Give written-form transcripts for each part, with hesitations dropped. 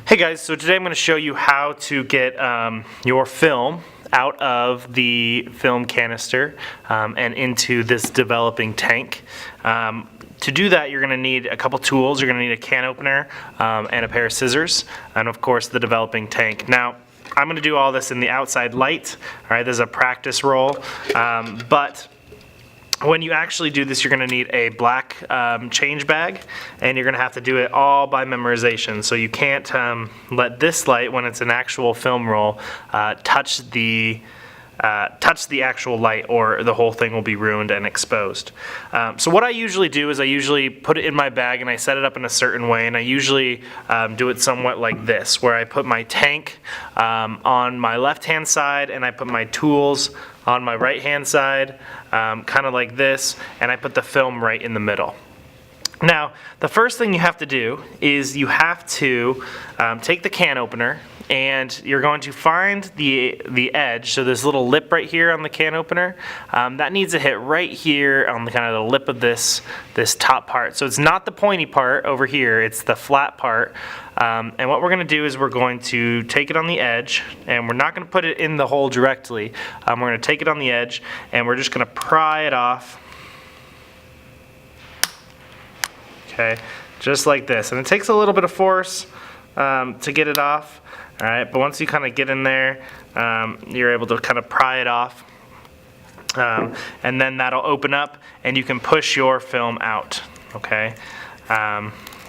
Hey guys, so today I'm going to show you how to get your film out of the film canister and into this developing tank. To do that, you're going to need a couple tools. You're going to need a can opener and a pair of scissors, and of course the developing tank. Now, I'm going to do all this in the outside light. All right, this is a practice roll, but when you actually do this, you're going to need a black change bag, and you're going to have to do it all by memorization. So you can't let this light, when it's an actual film roll, touch the actual light, or the whole thing will be ruined and exposed. So what I usually do is I usually put it in my bag and I set it up in a certain way, and I usually do it somewhat like this, where I put my tank on my left hand side and I put my tools on my right hand side, kind of like this, and I put the film right in the middle. Now, the first thing you have to do is you have to take the can opener, and you're going to find the edge, so this little lip right here on the can opener, that needs to hit right here on the kind of the lip of this top part. So it's not the pointy part over here, it's the flat part. And what we're going to do is we're going to take it on the edge, and we're not going to put it in the hole directly. We're going to take it on the edge, and we're just going to pry it off. Okay, just like this. And it takes a little bit of force to get it off. All right, but once you kind of get in there, you're able to kind of pry it off. And then that'll open up, and you can push your film out. Okay.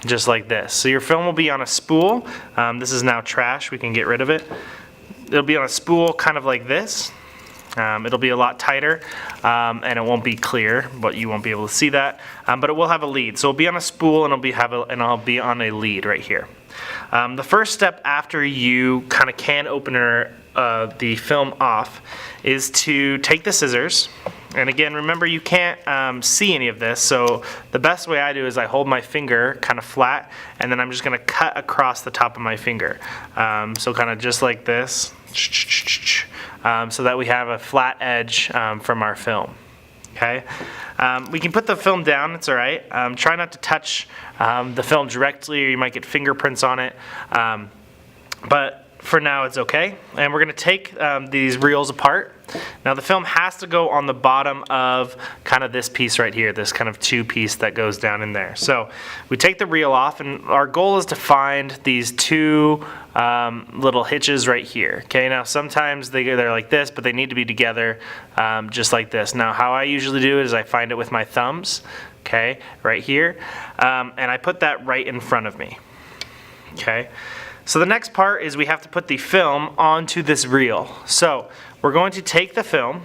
Just like this. So your film will be on a spool. This is now trash, we can get rid of it. It'll be on a spool kind of like this. It'll be a lot tighter, and it won't be clear, but you won't be able to see that. But it will have a lead. So it'll be on a spool, and I'll be on a lead right here. The first step after you kind of can opener the film off is to take the scissors. And again, remember, you can't see any of this, so the best way I do is I hold my finger kind of flat, and then I'm just going to cut across the top of my finger. So kind of just like this, so that we have a flat edge from our film. Okay, we can put the film down, it's all right. Try not to touch the film directly, or you might get fingerprints on it. But for now, it's okay. And we're going to take these reels apart. Now, the film has to go on the bottom of kind of this piece right here, this kind of two piece that goes down in there. So we take the reel off, and our goal is to find these two little hitches right here. Okay, now sometimes they're like this, but they need to be together just like this. Now, how I usually do it is I find it with my thumbs, okay, right here, and I put that right in front of me. Okay. So the next part is we have to put the film onto this reel. So we're going to take the film,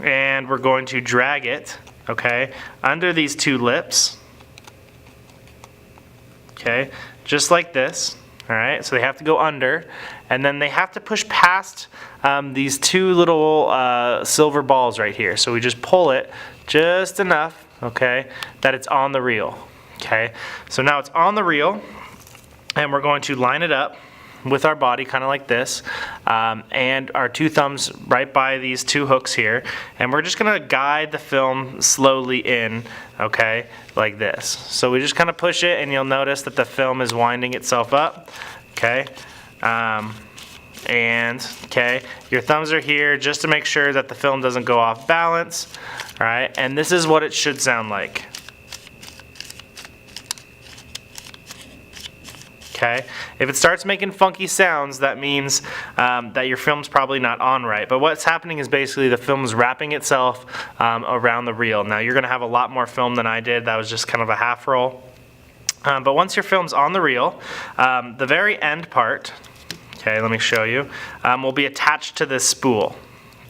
and we're going to drag it, okay, under these two lips, okay, just like this. All right, so they have to go under, and then they have to push past these two little silver balls right here. So we just pull it just enough, okay, that it's on the reel. Okay, so now it's on the reel, and we're going to line it up with our body kind of like this, and our two thumbs right by these two hooks here, and we're just going to guide the film slowly in, okay, like this. So we just kind of push it, and you'll notice that the film is winding itself up, okay, and okay, your thumbs are here just to make sure that the film doesn't go off balance. All right, and this is what it should sound like. Okay. If it starts making funky sounds, that means that your film's probably not on right. But what's happening is basically the film's wrapping itself around the reel. Now, you're going to have a lot more film than I did. That was just kind of a half roll. But once your film's on the reel, the very end part, okay, let me show you, will be attached to this spool.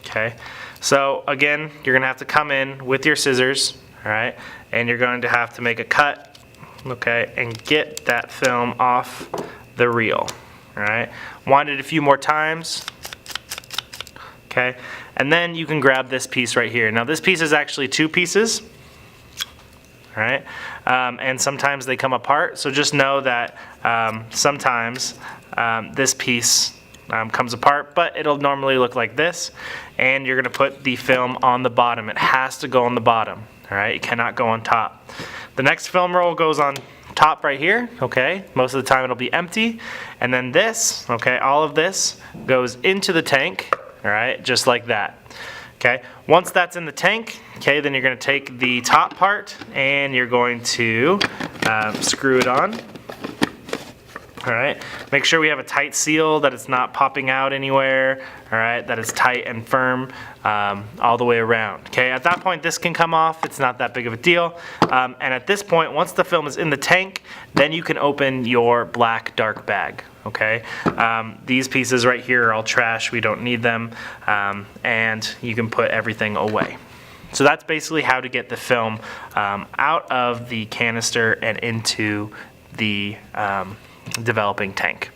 Okay. So again, you're going to have to come in with your scissors, all right, and you're going to have to make a cut, okay, and get that film off the reel. All right, wind it a few more times, okay, and then you can grab this piece right here. Now, this piece is actually two pieces, all right, and sometimes they come apart, so just know that sometimes this piece comes apart, but it'll normally look like this, and you're going to put the film on the bottom. It has to go on the bottom, all right, it cannot go on top. The next film roll goes on top right here, okay, most of the time it'll be empty. And then this, okay, all of this goes into the tank, all right, just like that. Okay, once that's in the tank, okay, then you're going to take the top part and you're going to screw it on. All right, make sure we have a tight seal, that it's not popping out anywhere, all right, that it's tight and firm all the way around. Okay, at that point this can come off, it's not that big of a deal. And at this point, once the film is in the tank, then you can open your black dark bag. Okay, these pieces right here are all trash, we don't need them, and you can put everything away. So that's basically how to get the film out of the canister and into the developing tank.